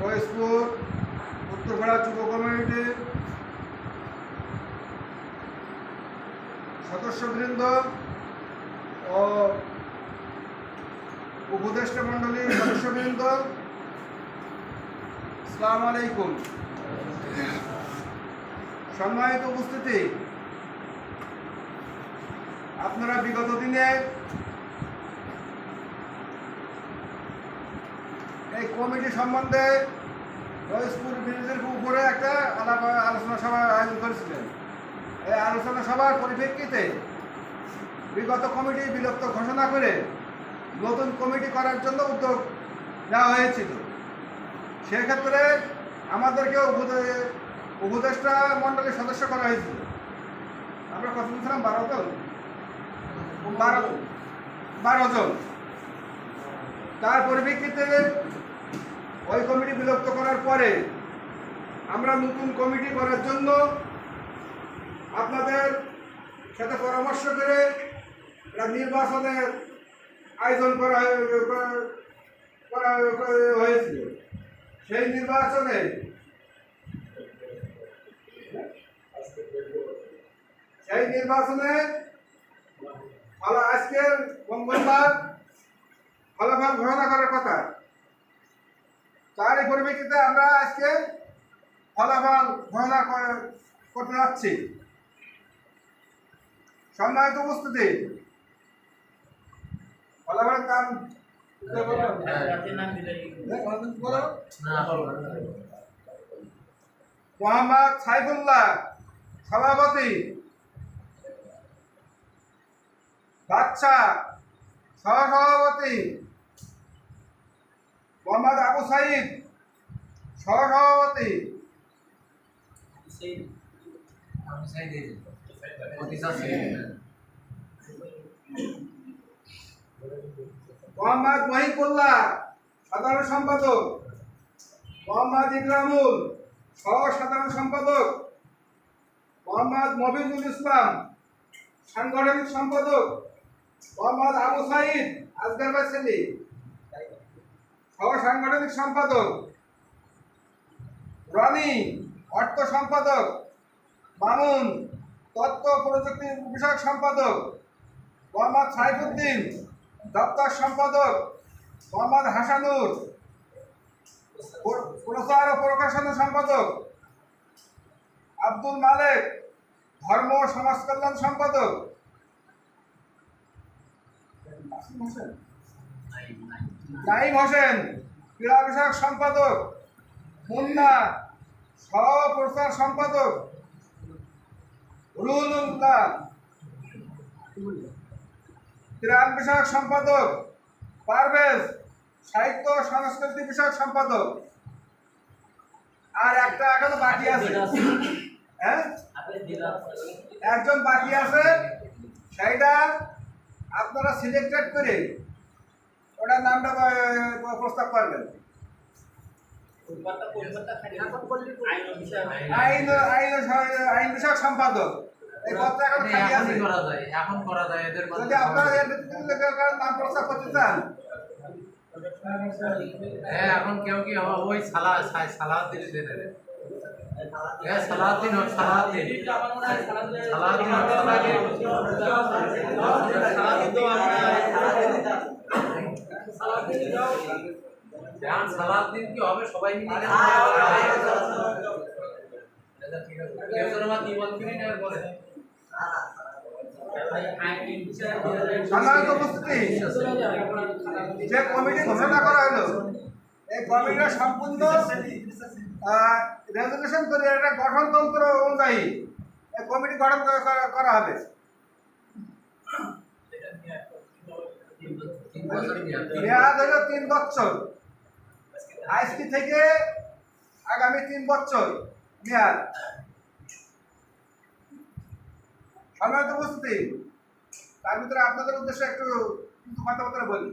ফয়েজপুর উত্তরপাড়া যুব কমিউনিটির সদস্যবৃন্দ ও উপদেষ্টা মণ্ডলীর সদস্যবৃন্দ, আসসালামু আলাইকুম। সম্মানিত উপস্থিতি, আপনারা বিগত দিনে এই কমিটি সম্বন্ধে ফয়েজপুর ব্রিজের উপরে একটা আলোচনা সভা আয়োজন করেছিলেন। এই আলোচনা সভার পরিপ্রেক্ষিতে বিগত কমিটি বিলুপ্ত ঘোষণা করে নতুন কমিটি করার জন্য উদ্যোগ নেওয়া হয়েছিল। সেক্ষেত্রে আমাদেরকে উপদেষ্টা মণ্ডলীর সদস্য করা হয়েছিল। আমরা কতজন ছিলাম? 12 জন। তার পরিপ্রেক্ষিতে ওই কমিটি বিলুপ্ত করার পরে আমরা নতুন কমিটি করার জন্য আপনাদের সাথে পরামর্শ করে নির্বাচনের আয়োজন করা হয়েছিল। সেই নির্বাচনে আজকের মঙ্গলবার ফলাফল ঘোষণা করার কথা। তারই পরিপ্রেক্ষিতে আমরা আজকে ফলাফল ঘোষণা করতে যাচ্ছি। সম্মানিত উপস্থিতি, ফলাফলের নাম মোহাম্মদ সাইফুল্লাহ সভাপতি, বাচ্চা সহসভাপতি, মোহাম্মদ আবু সাইদ সহসভাপতি, মোহাম্মদ মহিবুল্লাহ সাধারণ সম্পাদক, মোহাম্মদ ইকরামুল সহ সাধারণ সম্পাদক, মোহাম্মদ মবিজুল ইসলাম সাংগঠনিক সম্পাদক, মোহাম্মদ আবু সাইদ আসগার বাসেলি সহ সাংগঠনিক সম্পাদক, রনি অর্থ সম্পাদক, মামুন তথ্য প্রযুক্তি বিষয়ক সম্পাদক, মোহাম্মদ সাইফুদ্দিন দপ্তর সম্পাদক, মোহাম্মদ হাসানুর প্রচার ও প্রকাশনা সম্পাদক, আব্দুল মালেক ধর্ম ও সমাজ কল্যাণ সম্পাদক, নাইম হোসেন ক্রীড়া বিষয়ক সম্পাদক, মুন্না সহ প্রচার সম্পাদক, রুহুল্লাহ ত্রাণ বিষয়ক সম্পাদক, পারভেজ সাহিত্য সংস্কৃতি বিষয়ক সম্পাদক। আর একটা এখনো বাকি আছে, হ্যাঁ একজন বাকি আছে, সেইটা আপনারা সিলেক্টেড করে ওটার নামটা প্রস্তাব করবেন। আইন বিষয়ক সম্পাদক এই পদটা এখন খালি আছে। এখন করা যায় এদের যদি আপনারা এর নাম প্রস্তাব করতে চান, হ্যাঁ এখন কেউ কি ওই সালাউদ্দিন দিয়ে দেবে। হ্যাঁ সালাউদ্দিন সালাউদ্দিন কি হবে সবাই মিলে? কেউ যেন আমার দ্বিমত করে নেওয়ার পরে সম্মানিত উপস্থিতি, যে কমিটি ঘোষণা করা হলো এই কমিটিটা সম্পূর্ণ রেজুলেশন করে একটা গঠনতন্ত্র অনুযায়ী এই কমিটি গঠন করা হবে। মেয়াদ হলো 3 বছর, আজকে থেকে আগামী 3 বছর মেয়াদ। সম্মানিত উপস্থিতি, তার ভিতরে আপনাদের উদ্দেশ্যে একটু কথাবার্তা বলি।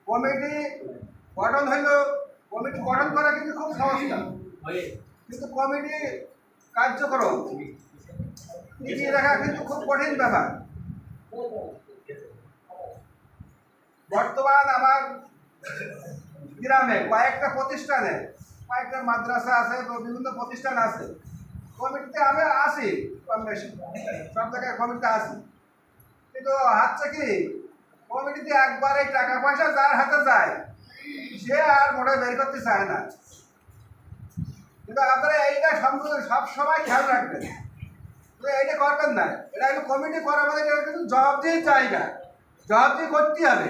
কমিটি গঠন হইল, কমিটি গঠন করা কিন্তু খুব সহজ না, কিন্তু কমিটি কার্যক্রম টিকিয়ে রাখা কিন্তু খুব কঠিন ব্যাপার। বর্তমান আমার গ্রামে কয়েকটা প্রতিষ্ঠানে, কয়েকটা মাদ্রাসা আছে, বিভিন্ন প্রতিষ্ঠান আছে, কমিটিতে আমি আছি কম বেশি, সব জায়গায় কমিটিতে আছি। কিন্তু হচ্ছে কি, কমিটিতে একবারে টাকা পয়সা যার হাতে যায় সে আর মোটে বের করতে চায় না। কিন্তু আপনারা এইটা সব সময় খেয়াল রাখবেন, এইটা করবেন না। এটা একটু কমিটি করার মধ্যে কিন্তু জবাবদিহি জায়গা, জবাবদিহি করতে হবে।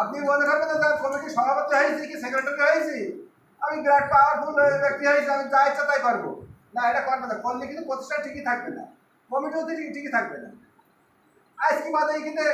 আপনি মনে করবেন যে কমিটির সভাপতি হয়েছি কি সেক্রেটারি হয়েছি, আমি বিরাট পাওয়ারফুল ব্যক্তি হয়েছি, আমি যা ইচ্ছা তাই করবো না, এটা করবে না। করলে কিন্তু প্রতিষ্ঠান ঠিকই থাকবে না, কমিটিও ঠিকই থাকবে না। আজকে বাদে কিন্তু